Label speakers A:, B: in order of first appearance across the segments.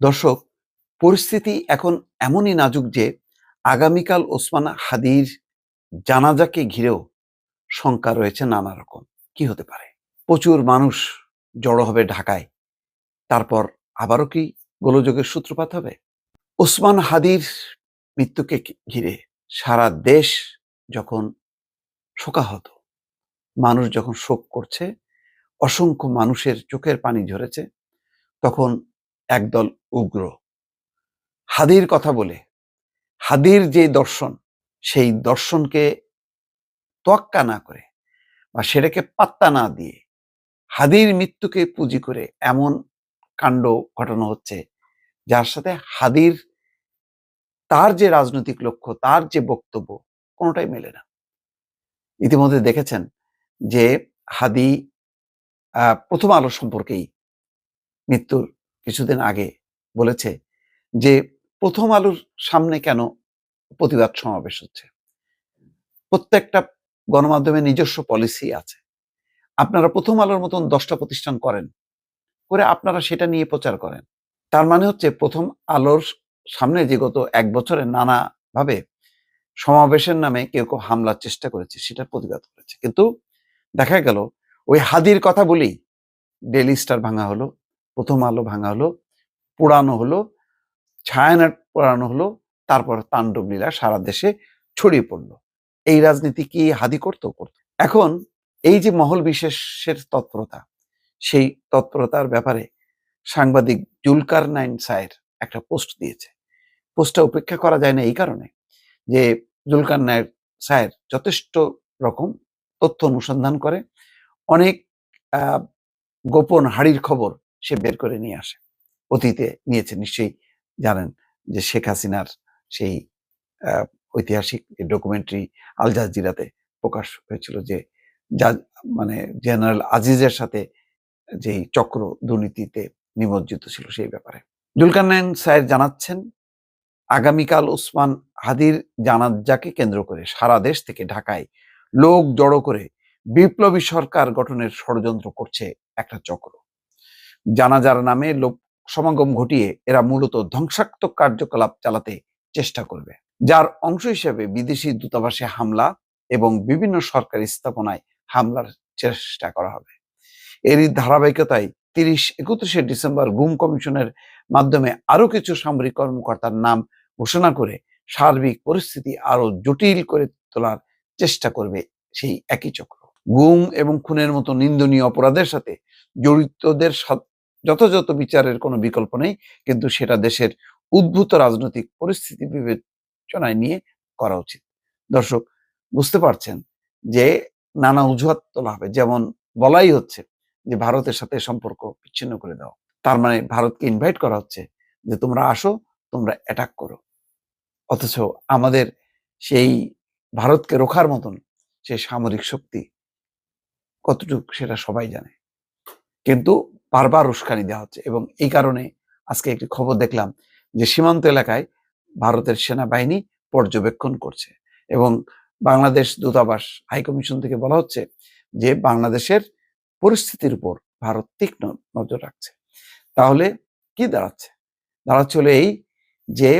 A: দর্শক, পরিস্থিতি এখন এমনই নাজুক যে আগামীকাল ওসমান হাদির জানাজাকে ঘিরেও শঙ্কা রয়েছে নানা রকম। কি হতে পারে? প্রচুর মানুষ জড়ো হবে ঢাকায়। তারপর আবারও কি গোলযোগের সূত্রপাত হবে? ওসমান হাদির মৃত্যুকে ঘিরে সারা দেশ যখন শোকাহত, মানুষ যখন শোক করছে, অসংখ্য মানুষের চোখের পানি ঝরেছে, তখন একদল উগ্র হাদির কথা বলে, হাদির যে দর্শন, সেই দর্শনকে তোয়াক্কা না করে বা সেটাকে পাত্তা না দিয়ে হাদির মৃত্যুকে পুঁজি করে এমন কাণ্ড ঘটানো হচ্ছে, যার সাথে হাদির তার যে রাজনৈতিক লক্ষ্য, তার যে বক্তব্য, কোনোটাই মেলে না। ইতিমধ্যে দেখেছেন যে হাদি প্রথম আলো সম্পর্কেই মৃত্যুর কিছুদিন আগে বলেছে যে প্রথম আলোর সামনে কেন প্রতিবাদ সমাবেশ হচ্ছে? প্রত্যেকটা গণমাধ্যমে নিজস্ব পলিসি আছে। আপনারা প্রথম আলোর মতন 10টা প্রতিষ্ঠান করেন, করে আপনারা সেটা নিয়ে প্রচার করেন। তার মানে হচ্ছে প্রথম আলোর সামনে যে গত 1 বছরে নানাভাবে সমাবেশের নামে কেউ হামলার চেষ্টা করেছে, সেটার প্রতিবাদ করেছে। কিন্তু দেখা গেল ওই হাদির কথা বলেই ডেইলি স্টার ভাঙা হলো, প্রথম আলো ভাঙা হলো, পোড়ানো হলো, ছায়ানট পোড়ানো হলো, তারপর তাণ্ডব লীলা সারা দেশে ছড়িয়ে পড়লো। এই রাজনীতি কি হাদি করতো? এখন এই যে মহল বিশেষের তৎপরতা, সেই তৎপরতার ব্যাপারে সাংবাদিক জুলকারনাইন সায়ের একটা পোস্ট দিয়েছে। পোস্টটা উপেক্ষা করা যায় না এই কারণে যে জুলকারনাইন সায়ের যথেষ্ট রকম তথ্য অনুসন্ধান করে, অনেক গোপন হাড়ির খবর সে বের করে নিয়ে আসে। অতীতে নিয়েছে, নিশ্চয়ই জানেন যে শেখ হাসিনার সেই ঐতিহাসিক ডকুমেন্টারি আল জাজিরাতে প্রকাশ হয়েছিল যে মানে জেনারেল আজিজের সাথে যেই চক্র দুর্নীতিতে নিমজ্জিত ছিল সেই ব্যাপারে। জুলকারনাইন সায়ের জানাচ্ছেন, আগামীকাল ওসমান হাদির জানাজাকে কেন্দ্র করে সারা দেশ থেকে ঢাকায় লোক জড়ো করে বিপ্লবী সরকার গঠনের ষড়যন্ত্র করছে একটা চক্র। জানাজার নামে লোক সমাগম ঘটিয়ে এরা মূলত ধ্বংসাত্মক কার্যকলাপ চালাতে চেষ্টা করবে, যার অংশ হিসেবে বিদেশি দূতাবাসে হামলা এবং বিভিন্ন সরকারি স্থাপনায় হামলার চেষ্টা করা হবে। এরই ধারাবাহিকতায় 31 ডিসেম্বর গুম কমিশনের মাধ্যমে আরো কিছু সামরিক কর্মকর্তার নাম ঘোষণা করে সার্বিক পরিস্থিতি আরো জটিল করে তোলার চেষ্টা করবে সেই একই চক্র। গুম এবং খুনের মতো নিন্দনীয় অপরাধের সাথে জড়িতদের যথাযথ বিচারের কোনো বিকল্প নেই, কিন্তু সেটা দেশের উদ্ভূত রাজনৈতিক পরিস্থিতি বিবেচনায় নিয়ে করা উচিত। দর্শক, বুঝতে পারছেন যে নানা অজুহাত তোলা হবে, যেমন বলাই হচ্ছে যে ভারতের সাথে সম্পর্ক বিচ্ছিন্ন করে দাও। তার মানে ভারতকে ইনভাইট করা হচ্ছে যে তোমরা আসো, তোমরা অ্যাটাক করো। অথচ আমাদের সেই ভারতকে রোখার মতন সেই সামরিক শক্তি কতটুকু সেটা সবাই জানে, কিন্তু বারবার উস্কানি দেওয়া হচ্ছে। এবং এই কারণে আজকে একটি খবর দেখলাম যে সীমান্ত এলাকায় ভারতের সেনাবাহিনী পর্যবেক্ষণ করছে এবং বাংলাদেশ দূতাবাস হাইকমিশন থেকে বলা হচ্ছে যে বাংলাদেশের পরিস্থিতির উপর ভারত তীক্ষ্ণ নজর রাখছে। তাহলে কি দাঁড়াচ্ছে? দাঁড়াচ্ছে হলো এই যে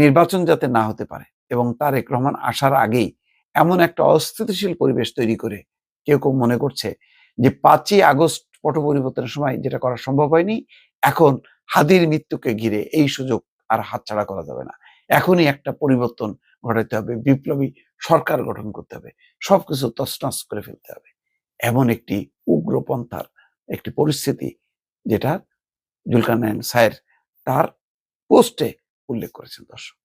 A: নির্বাচন যাতে না হতে পারে এবং তারেক রহমান আসার আগেই এমন একটা অস্থিতিশীল পরিবেশ তৈরি করে কেউ কেউ মনে করছে যে 5ই আগস্ট পট পরিবর্তনের সময় যেটা করা সম্ভব হয়নি, এখন হাদির মৃত্যুকে ঘিরে এই সুযোগ আর হাতছাড়া করা যাবে না। এখনই একটা পরিবর্তন ঘটাতে হবে, বিপ্লবী সরকার গঠন করতে হবে, সবকিছু তছনছ করে ফেলতে হবে। এমন একটি উগ্রপন্থার একটি পরিস্থিতি, যেটা জুলকারনাইন সায়ের তার পোস্টে উল্লেখ করেছেন। দর্শক।